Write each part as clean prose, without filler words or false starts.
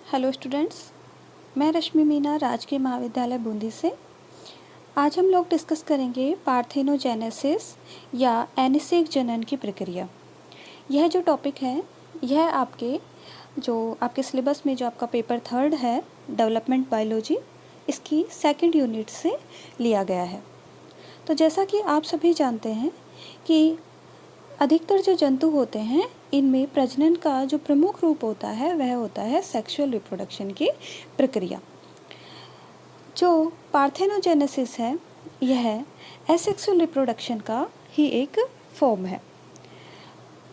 Hello students, मैं रश्मि मीना राजकीय महाविद्यालय बूंदी से। आज हम लोग डिस्कस करेंगे पार्थेनोजेनेसिस या एनिसिक जनन की प्रक्रिया। यह जो टॉपिक है यह आपके सिलेबस में जो आपका पेपर 3 है डेवलपमेंट बायोलॉजी, इसकी 2nd यूनिट से लिया गया है। तो जैसा कि आप सभी जानते हैं कि अधिकतर जो जंतु होते हैं इनमें प्रजनन का जो प्रमुख रूप होता है वह होता है सेक्सुअल रिप्रोडक्शन की प्रक्रिया। जो पार्थेनोजेनेसिस है यह एसेक्सुअल रिप्रोडक्शन का ही एक फॉर्म है।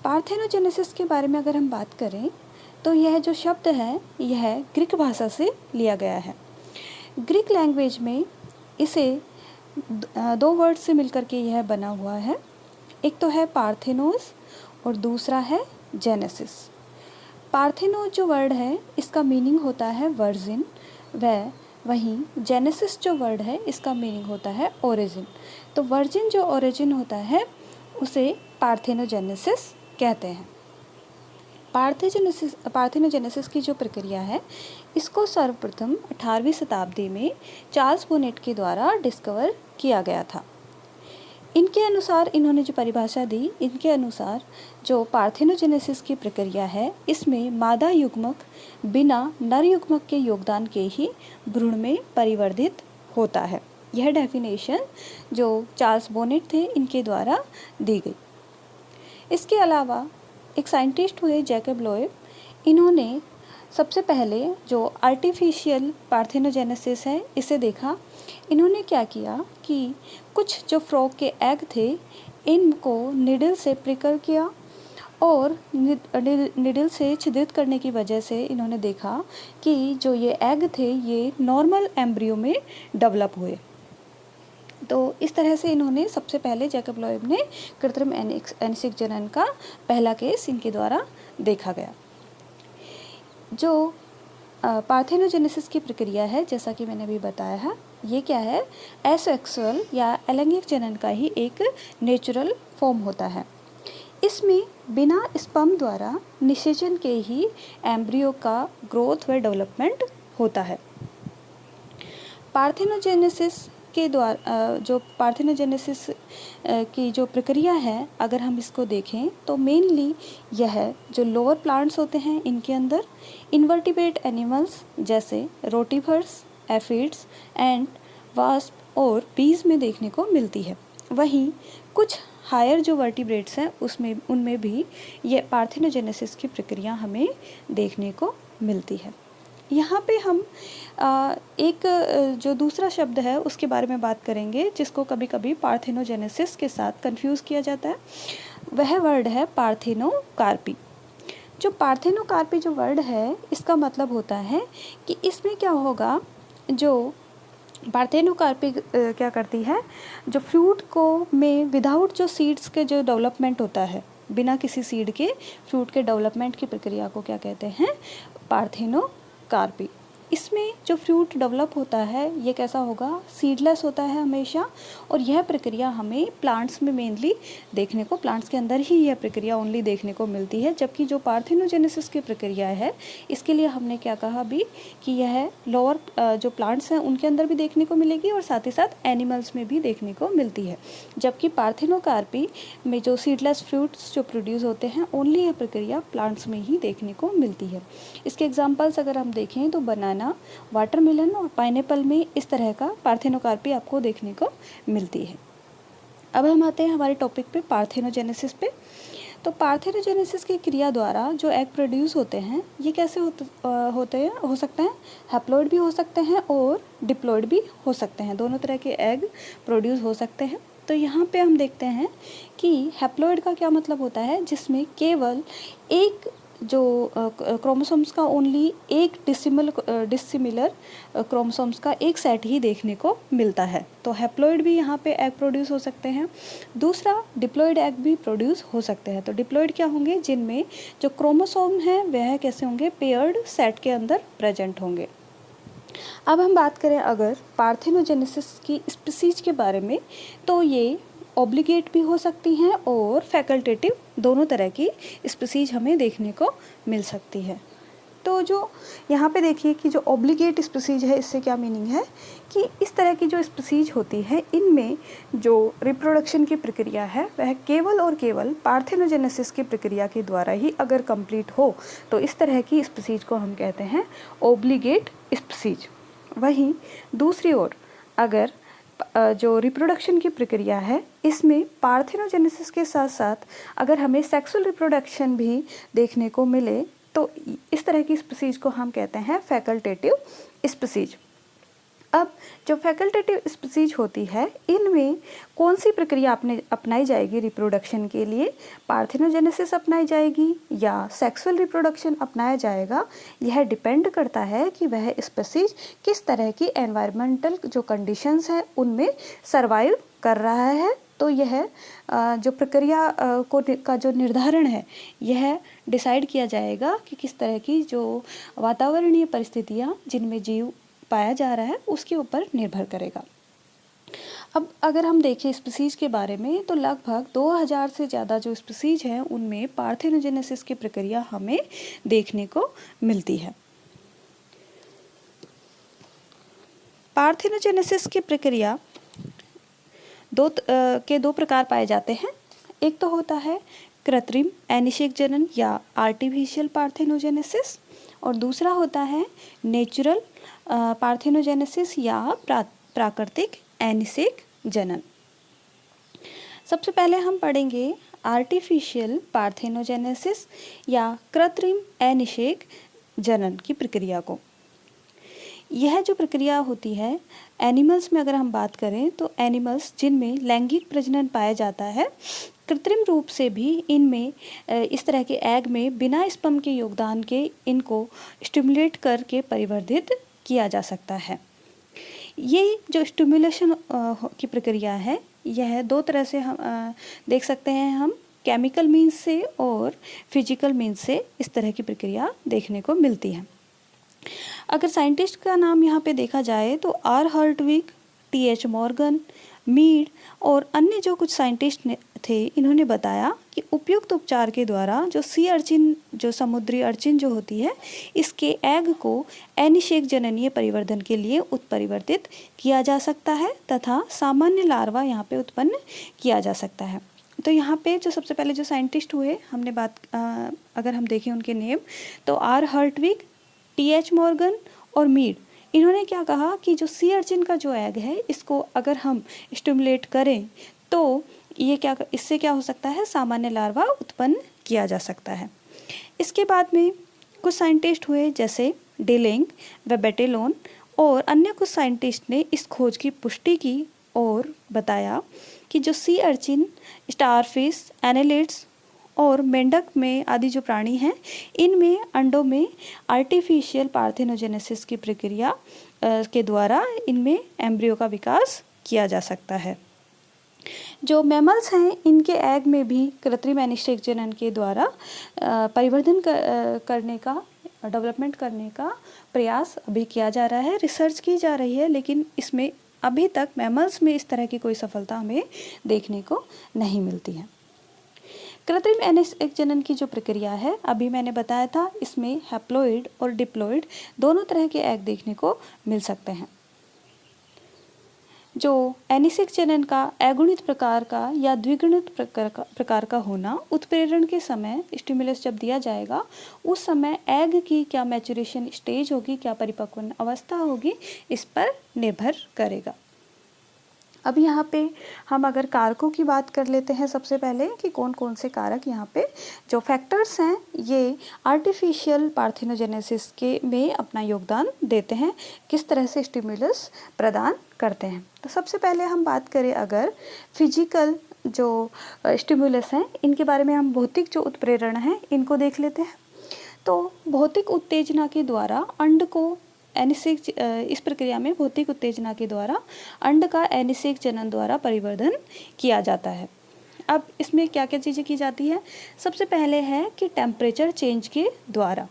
पार्थेनोजेनेसिस के बारे में अगर हम बात करें तो यह जो शब्द है यह ग्रीक भाषा से लिया गया है। ग्रीक लैंग्वेज में इसे 2 वर्ड से मिलकर के यह बना हुआ है। एक तो है पार्थेनोस और दूसरा है जेनेसिस। पार्थेनोस जो वर्ड है इसका मीनिंग होता है वर्जिन, वहीं जेनेसिस जो वर्ड है इसका मीनिंग होता है ओरिजिन। तो वर्जिन जो ओरिजिन होता है उसे पार्थेनोजेनेसिस कहते हैं। पार्थेनोजेनेसिस की जो प्रक्रिया है इसको सर्वप्रथम 18वीं शताब्दी में चार्ल्स बोनेट के द्वारा डिस्कवर किया गया था। इनके अनुसार इन्होंने जो परिभाषा दी, इनके अनुसार जो पार्थेनोजेनेसिस की प्रक्रिया है इसमें मादा युग्मक बिना नर युग्मक के योगदान के ही भ्रूण में परिवर्धित होता है। यह डेफिनेशन जो चार्ल्स बोनेट थे इनके द्वारा दी गई। इसके अलावा एक साइंटिस्ट हुए जैकब लोएब, इन्होंने सबसे पहले जो आर्टिफिशियल पार्थेनोजेनेसिस है इसे देखा। इन्होंने क्या किया कि कुछ जो फ्रॉग के एग थे इनको निडल से प्रिकल किया और निडल से छिद्रित करने की वजह से इन्होंने देखा कि जो ये एग थे ये नॉर्मल एम्ब्रियो में डेवलप हुए। तो इस तरह से इन्होंने सबसे पहले जैकब लोएब ने कृत्रिम एनिसिक जनन का पहला केस इनके द्वारा देखा गया। जो पार्थेनोजेनेसिस की प्रक्रिया है जैसा कि मैंने अभी बताया है, ये क्या है, एसेक्सुअल या अलैंगिक जनन का ही एक नेचुरल फॉर्म होता है। इसमें बिना स्पर्म द्वारा निषेचन के ही एम्ब्रियो का ग्रोथ व डेवलपमेंट होता है। पार्थेनोजेनेसिस के द्वारा जो पार्थेनोजेनेसिस की जो प्रक्रिया है अगर हम इसको देखें तो मेनली यह जो लोअर प्लांट्स होते हैं इनके अंदर इनवर्टिब्रेट एनिमल्स जैसे रोटिफर्स, एफिड्स एंड वास्प और बीज में देखने को मिलती है। वहीं कुछ हायर जो वर्टिब्रेट्स हैं उनमें भी ये पार्थेनोजेनेसिस की प्रक्रिया हमें देखने को मिलती है। यहाँ पे हम एक जो दूसरा शब्द है उसके बारे में बात करेंगे जिसको कभी कभी पार्थेनोजेनेसिस के साथ कंफ्यूज किया जाता है। वह वर्ड है पार्थेनोकार्पी। जो पार्थेनोकार्पी जो वर्ड है इसका मतलब होता है कि इसमें क्या होगा, जो पार्थेनोकार्पी क्या करती है, जो फ्रूट को में विदाउट जो सीड्स के जो डेवलपमेंट होता है, बिना किसी सीड के फ्रूट के डेवलपमेंट की प्रक्रिया को क्या कहते हैं, पार्थेनोकार्पी। इसमें जो फ्रूट डेवलप होता है ये कैसा होगा, सीडलेस होता है हमेशा। और यह प्रक्रिया हमें प्लांट्स में मेनली देखने को, प्लांट्स के अंदर ही यह प्रक्रिया ओनली देखने को मिलती है। जबकि जो पार्थेनोजेनेसिस की प्रक्रिया है इसके लिए हमने क्या कहा अभी कि यह लोअर जो प्लांट्स हैं उनके अंदर भी देखने को मिलेगी और साथ ही साथ एनिमल्स में भी देखने को मिलती है। जबकि पार्थेनोकार्पी में जो सीडलेस फ्रूट्स जो प्रोड्यूस होते हैं ओनली यह प्रक्रिया प्लांट्स में ही देखने को मिलती है। इसके एग्जाम्पल्स अगर हम देखें तो बनाना, वाटरमेलन और पाइनएप्पल में इस तरह का पार्थेनोकार्पी आपको देखने को मिलती है। अब हम आते हैं हमारे टॉपिक पे पार्थेनोजेनेसिस पे। तो पार्थेनोजेनेसिस की क्रिया द्वारा जो एग प्रोड्यूस होते हैं ये कैसे हो सकते हैं, हैप्लॉइड भी हो सकते हैं और डिप्लॉइड भी हो सकते हैं। दोनों तरह के एग प्रोड्यूस हो सकते हैं। तो यहाँ पे हम देखते हैं कि हैप्लॉइड का क्या मतलब होता है, जिसमें केवल एक जो क्रोमोसोम्स का ओनली एक डिसिमिलर क्रोमोसोम्स का एक सेट ही देखने को मिलता है। तो हैप्लॉइड भी यहाँ पे एग प्रोड्यूस हो सकते हैं। दूसरा, डिप्लॉइड एग भी प्रोड्यूस हो सकते हैं। तो डिप्लॉइड क्या होंगे, जिनमें जो क्रोमोसोम है वह कैसे होंगे, पेयर्ड सेट के अंदर प्रेजेंट होंगे। अब हम बात करें अगर पार्थेनोजेनेसिस की स्पीसीज के बारे में, तो ये ऑब्लिगेट भी हो सकती हैं और फैकल्टेटिव, दोनों तरह की स्पीसीज हमें देखने को मिल सकती है। तो जो यहाँ पे देखिए कि जो ऑब्लिगेट स्पीसीज है, इससे क्या मीनिंग है कि इस तरह की जो स्पीसीज होती है इनमें जो रिप्रोडक्शन की प्रक्रिया है वह केवल और केवल पार्थेनोजेनेसिस की प्रक्रिया के द्वारा ही अगर कंप्लीट हो तो इस तरह की स्पीसीज को हम कहते हैं ऑब्लिगेट स्पीसीज। वहीं दूसरी ओर अगर जो रिप्रोडक्शन की प्रक्रिया है इसमें पार्थेनोजेनेसिस के साथ साथ अगर हमें सेक्सुअल रिप्रोडक्शन भी देखने को मिले तो इस तरह की स्पीसीज को हम कहते हैं फैकल्टेटिव स्पीसीज। अब जो फैकल्टेटिव स्पीसीज होती है इनमें कौन सी प्रक्रिया अपनाई जाएगी रिप्रोडक्शन के लिए, पार्थेनोजेनेसिस अपनाई जाएगी या सेक्सुअल रिप्रोडक्शन अपनाया जाएगा, यह डिपेंड करता है कि वह स्पीसीज किस तरह की एनवायरमेंटल जो कंडीशंस हैं उनमें सर्वाइव कर रहा है। तो यह जो प्रक्रिया का जो निर्धारण है यह डिसाइड किया जाएगा कि किस तरह की जो वातावरणीय परिस्थितियाँ जिनमें जीव पाया जा रहा है उसके ऊपर निर्भर करेगा। अब अगर हम देखें स्पीसीज के बारे में तो लगभग 2000 से ज़्यादा जो स्पीसीज हैं उनमें पार्थेनोजेनेसिस की प्रक्रिया हमें देखने को मिलती है। पार्थेनोजेनेसिस की प्रक्रिया दो प्रकार पाए जाते हैं। एक तो होता है कृत्रिम अनिषेक जनन या आर्टिफिशियल पार्थेनोजेनेसिस और दूसरा होता है नेचुरल पार्थेनोजेनेसिस या प्राकृतिक अनिषेक जनन। सबसे पहले हम पढ़ेंगे आर्टिफिशियल पार्थेनोजेनेसिस या कृत्रिम अनिषेक जनन की प्रक्रिया को। यह जो प्रक्रिया होती है एनिमल्स में अगर हम बात करें तो एनिमल्स जिनमें लैंगिक प्रजनन पाया जाता है कृत्रिम रूप से भी इनमें इस तरह के एग में बिना स्पर्म के योगदान के इनको स्टिमुलेट करके परिवर्धित किया जा सकता है। ये जो स्टिमुलेशन की प्रक्रिया है यह दो तरह से हम देख सकते हैं, हम केमिकल मीन्स से और फिजिकल मीन्स से इस तरह की प्रक्रिया देखने को मिलती है। अगर साइंटिस्ट का नाम यहाँ पे देखा जाए तो R Hertwig, T H. Morgan, Mead और अन्य जो कुछ साइंटिस्ट थे इन्होंने बताया कि उपयुक्त उपचार के द्वारा जो सी अर्चिन जो समुद्री अर्चिन जो होती है इसके एग को अनिषेक जननीय परिवर्धन के लिए उत्परिवर्तित किया जा सकता है तथा सामान्य लार्वा यहाँ पे उत्पन्न किया जा सकता है। तो यहाँ पे जो सबसे पहले जो साइंटिस्ट हुए हमने अगर हम देखें उनके नेम तो आर हर्टविग, टी.एच. मॉर्गन और मीड, इन्होंने क्या कहा कि जो सी अर्चिन का जो एग है इसको अगर हम स्टिमुलेट करें तो इससे क्या हो सकता है, सामान्य लार्वा उत्पन्न किया जा सकता है। इसके बाद में कुछ साइंटिस्ट हुए जैसे डेलेंग व बेटेलोन और अन्य कुछ साइंटिस्ट ने इस खोज की पुष्टि की और बताया कि जो सी अर्चिन, स्टारफिश, एनेलिड्स और मेंढक में आदि जो प्राणी हैं इनमें अंडों में आर्टिफिशियल पार्थेनोजेनेसिस की प्रक्रिया के द्वारा इनमें एम्ब्रियो का विकास किया जा सकता है। जो मैमल्स हैं इनके एग में भी कृत्रिम अनिषेक जनन के द्वारा परिवर्धन करने का, डेवलपमेंट करने का प्रयास अभी किया जा रहा है, रिसर्च की जा रही है, लेकिन इसमें अभी तक मैमल्स में इस तरह की कोई सफलता हमें देखने को नहीं मिलती है। कृत्रिम अनिषेक जनन की जो प्रक्रिया है अभी मैंने बताया था इसमें हैप्लॉइड और डिप्लॉइड दोनों तरह के एग देखने को मिल सकते हैं। जो अनिषेक जनन का अगुणित प्रकार का या द्विगुणित प्रकार का होना, उत्प्रेरण के समय स्टिमुलस जब दिया जाएगा उस समय एग की क्या मैच्योरेशन स्टेज होगी, क्या परिपक्वन अवस्था होगी, इस पर निर्भर करेगा। अब यहाँ पे हम अगर कारकों की बात कर लेते हैं सबसे पहले कि कौन कौन से कारक यहाँ पे जो फैक्टर्स हैं ये आर्टिफिशियल पार्थेनोजेनेसिस के में अपना योगदान देते हैं, किस तरह से स्टिमुलस प्रदान करते हैं। तो सबसे पहले हम बात करें अगर फिजिकल जो स्टिमुलस हैं इनके बारे में, हम भौतिक जो उत्प्रेरण हैं इनको देख लेते हैं। तो भौतिक उत्तेजना के द्वारा अंड को इस प्रक्रिया में भौतिक उत्तेजना के द्वारा अंड का अनिषेक जनन द्वारा परिवर्धन किया जाता है। अब इसमें क्या क्या चीज़ें की जाती है, सबसे पहले है कि टेम्परेचर चेंज के द्वारा।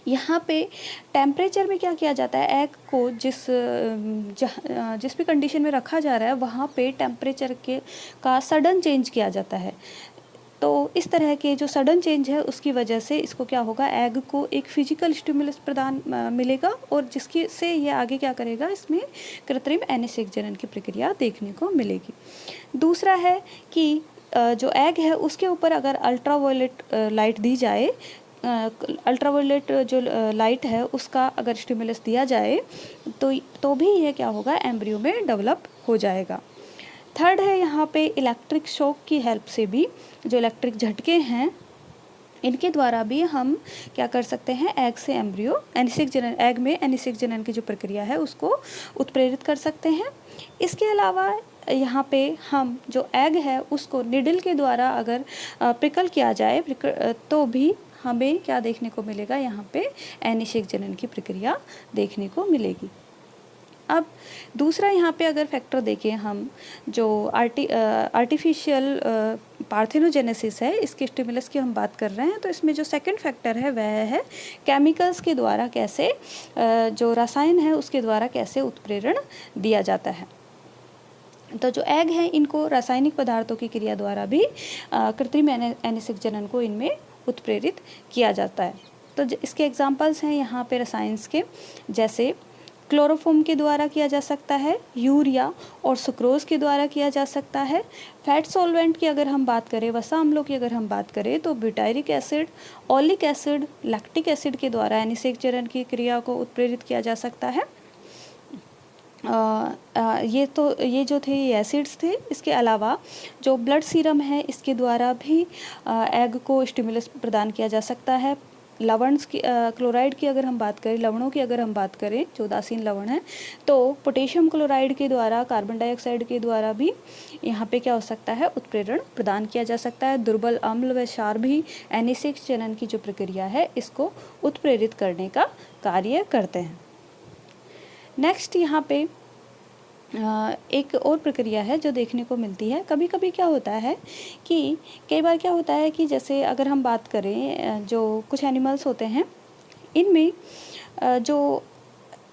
यहाँ पे टेम्परेचर में क्या किया जाता है, एग को जिस भी कंडीशन में रखा जा रहा है वहाँ पे टेम्परेचर का सडन चेंज किया जाता है। तो इस तरह के जो सडन चेंज है उसकी वजह से इसको क्या होगा, एग को एक फिजिकल स्टिमुलस प्रदान मिलेगा और जिसकी से ये आगे क्या करेगा, इसमें कृत्रिम अनिषेक जनन की प्रक्रिया देखने को मिलेगी। दूसरा है कि जो एग है उसके ऊपर अगर अल्ट्रावायलेट लाइट दी जाए, अल्ट्रावायलेट जो लाइट है उसका अगर स्टिमुलस दिया जाए तो भी यह क्या होगा, एम्ब्रियो में डेवलप हो जाएगा। थर्ड है यहाँ पे इलेक्ट्रिक शॉक की हेल्प से भी, जो इलेक्ट्रिक झटके हैं इनके द्वारा भी हम क्या कर सकते हैं, एग से एम्ब्रियो अनिषेक जनन, एग में अनिषेक जनन की जो प्रक्रिया है उसको उत्प्रेरित कर सकते हैं। इसके अलावा यहाँ पे हम जो एग है उसको निडल के द्वारा अगर प्रिकल किया जाए तो भी हमें क्या देखने को मिलेगा, यहाँ पे अनिषेक जनन की प्रक्रिया देखने को मिलेगी। अब दूसरा यहाँ पे अगर फैक्टर देखें हम, जो आर्टिफिशियल पार्थेनोजेनेसिस है, इसके स्टिमुलस की हम बात कर रहे हैं, तो इसमें जो सेकंड फैक्टर है वह है केमिकल्स के द्वारा कैसे, जो रसायन है उसके द्वारा कैसे उत्प्रेरण दिया जाता है। तो जो एग हैं इनको रासायनिक पदार्थों की क्रिया द्वारा भी कृत्रिम अनिषेक जनन को इनमें उत्प्रेरित किया जाता है। तो इसके एग्जांपल्स हैं यहाँ पे रसायन के, जैसे क्लोरोफॉर्म के द्वारा किया जा सकता है, यूरिया और सुक्रोज के द्वारा किया जा सकता है। फैट सॉल्वेंट की अगर हम बात करें, वसा अम्लों की अगर हम बात करें, तो butyric acid, oleic acid, lactic acid के द्वारा अनिषेक जनन की क्रिया को उत्प्रेरित किया जा सकता है। ये जो थे ये एसिड्स थे। इसके अलावा जो ब्लड सीरम है इसके द्वारा भी एग को स्टिमुलस प्रदान किया जा सकता है। लवण की क्लोराइड की अगर हम बात करें, लवणों की अगर हम बात करें, जो उदासीन लवण है, तो पोटेशियम क्लोराइड के द्वारा, कार्बन डाइऑक्साइड के द्वारा भी यहाँ पे क्या हो सकता है, उत्प्रेरण प्रदान किया जा सकता है। दुर्बल अम्ल व क्षार भी अनिषेक जनन की जो प्रक्रिया है इसको उत्प्रेरित करने का कार्य करते हैं। नेक्स्ट यहाँ पे एक और प्रक्रिया है जो देखने को मिलती है। कभी कभी क्या होता है कि कई बार क्या होता है कि जैसे अगर हम बात करें, जो कुछ एनिमल्स होते हैं इनमें जो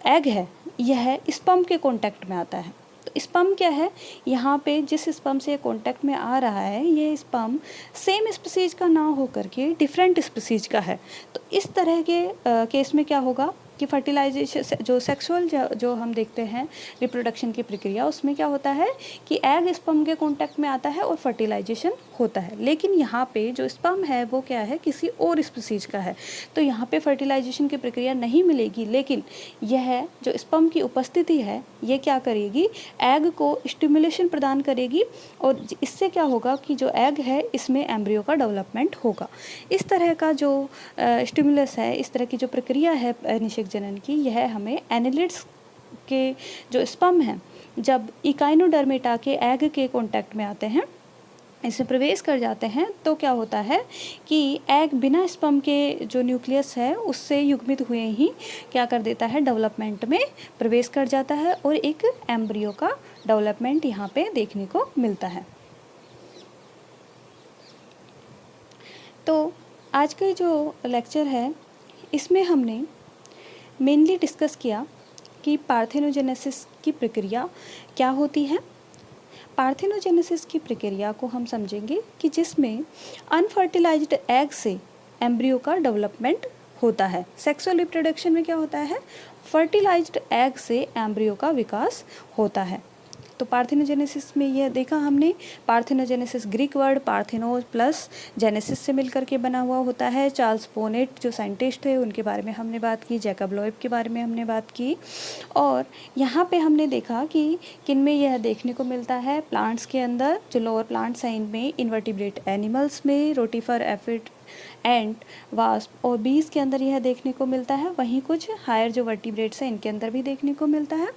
एग है यह स्पर्म के कांटेक्ट में आता है। तो स्पर्म क्या है, यहाँ पे जिस स्पर्म से कांटेक्ट में आ रहा है ये स्पर्म सेम स्पीसीज का ना होकर के डिफरेंट स्पीसीज का है। तो इस तरह के केस में क्या होगा कि फर्टिलाइजेशन, जो सेक्सुअल जो हम देखते हैं रिप्रोडक्शन की प्रक्रिया, उसमें क्या होता है कि एग स्पर्म के कांटेक्ट में आता है और फर्टिलाइजेशन होता है। लेकिन यहाँ पे जो स्पर्म है वो क्या है, किसी और स्पीसीज का है, तो यहाँ पे फर्टिलाइजेशन की प्रक्रिया नहीं मिलेगी। लेकिन यह जो स्पर्म की उपस्थिति है ये क्या करेगी, एग को स्टिमुलेशन प्रदान करेगी और इससे क्या होगा कि जो एग है इसमें एम्ब्रियो का डेवलपमेंट होगा। इस तरह का जो स्टिमुलस है, इस तरह की जो प्रक्रिया है अनिषेक जनन की, यह हमें एनालिड्स के जो स्पर्म हैं जब इकाइनोडर्मेटा के एग के कांटेक्ट में आते हैं, इसमें प्रवेश कर जाते हैं, तो क्या होता है कि एग बिना स्पर्म के जो न्यूक्लियस है उससे युग्मित हुए ही क्या कर देता है, डेवलपमेंट में प्रवेश कर जाता है और एक एम्ब्रियो का डेवलपमेंट यहाँ पे देखने को मिलता है। तो आज का जो लेक्चर है इसमें हमने मेनली डिस्कस किया कि पार्थेनोजेनेसिस की प्रक्रिया क्या होती है। पार्थेनोजेनेसिस की प्रक्रिया को हम समझेंगे कि जिसमें अनफर्टिलाइज्ड एग से एम्ब्रियो का डेवलपमेंट होता है। सेक्सुअल रिप्रोडक्शन में क्या होता है, फर्टिलाइज्ड एग से एम्ब्रियो का विकास होता है। तो पार्थेनोजेनेसिस में यह देखा हमने, parthenogenesis Greek word पार्थेनो plus genesis से मिलकर के बना हुआ होता है। चार्ल्स पोनेट जो साइंटिस्ट थे उनके बारे में हमने बात की, जैकब लॉयब के बारे में हमने बात की, और यहाँ पे हमने देखा कि किन में यह देखने को मिलता है, प्लांट्स के अंदर, जो लोअर प्लांट्स हैं इनमें, इन्वर्टिब्रेट एनिमल्स में, रोटीफर, एफिड, एंट, वास्प और बीज के अंदर यह देखने को मिलता है। वहीं कुछ हायर जो वर्टिब्रेट्स हैं इनके अंदर भी देखने को मिलता है।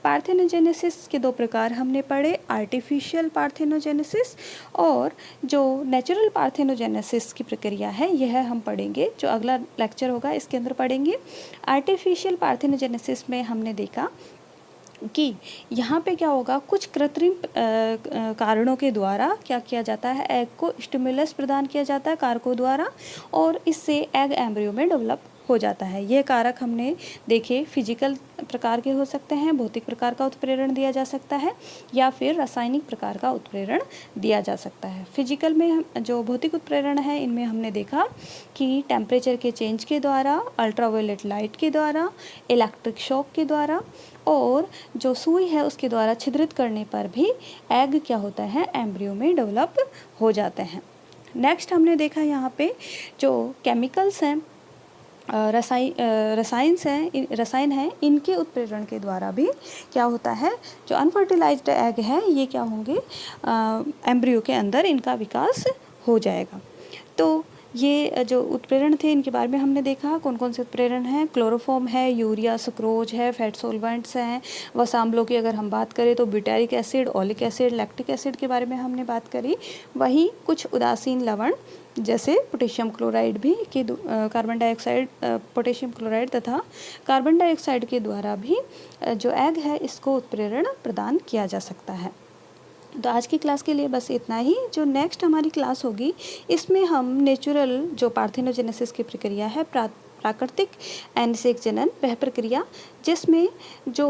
पार्थेनोजेनेसिस के दो प्रकार हमने पढ़े, आर्टिफिशियल पार्थेनोजेनेसिस और जो नेचुरल पार्थेनोजेनेसिस की प्रक्रिया है यह हम पढ़ेंगे, जो अगला लेक्चर होगा इसके अंदर पढ़ेंगे। आर्टिफिशियल पार्थेनोजेनेसिस में हमने देखा कि यहाँ पे क्या होगा, कुछ कृत्रिम कारणों के द्वारा क्या किया जाता है, एग को स्टिमुलस प्रदान किया जाता है कारकों द्वारा, और इससे एग एम्ब्रियो में डेवलप हो जाता है। ये कारक हमने देखे फिजिकल प्रकार के हो सकते हैं, भौतिक प्रकार का उत्प्रेरण दिया जा सकता है या फिर रासायनिक प्रकार का उत्प्रेरण दिया जा सकता है। फिजिकल में जो भौतिक उत्प्रेरण है इनमें हमने देखा कि टेम्परेचर के चेंज के द्वारा, अल्ट्रावायलेट लाइट के द्वारा, इलेक्ट्रिक शॉक के द्वारा और जो सुई है उसके द्वारा छिद्रित करने पर भी एग क्या होता है, एम्ब्रियो में डेवलप हो जाते हैं। नेक्स्ट हमने देखा यहाँ पे जो केमिकल्स हैं, रसायन हैं, इनके उत्प्रेरण के द्वारा भी क्या होता है, जो अनफर्टिलाइज्ड एग है ये क्या होंगे, एम्ब्रियो के अंदर इनका विकास हो जाएगा। तो ये जो उत्प्रेरण थे इनके बारे में हमने देखा कौन कौन से उत्प्रेरण हैं। क्लोरोफॉर्म है, यूरिया सुक्रोज है, फैट सोलवेंट्स हैं, वसाम्लों की अगर हम बात करें तो butyric acid, oleic acid, lactic acid के बारे में हमने बात करी। वहीं कुछ उदासीन लवण जैसे पोटेशियम क्लोराइड भी के कार्बन डाइऑक्साइड, पोटेशियम क्लोराइड तथा कार्बन डाइऑक्साइड के द्वारा भी जो एग है इसको उत्प्रेरण प्रदान किया जा सकता है। तो आज की क्लास के लिए बस इतना ही। जो नेक्स्ट हमारी क्लास होगी इसमें हम नेचुरल जो पार्थेनोजेनेसिस की प्रक्रिया है, प्राकृतिक एनिसेक जनन, वह प्रक्रिया जिसमें जो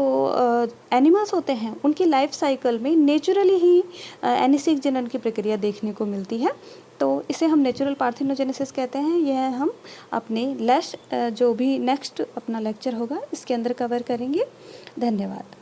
एनिमल्स होते हैं उनकी लाइफ साइकिल में नेचुरली ही एनिसेक जनन की प्रक्रिया देखने को मिलती है। तो इसे हम नेचुरल पार्थेनोजेनेसिस कहते हैं। यह हम अपने जो भी नेक्स्ट अपना लेक्चर होगा इसके अंदर कवर करेंगे। धन्यवाद।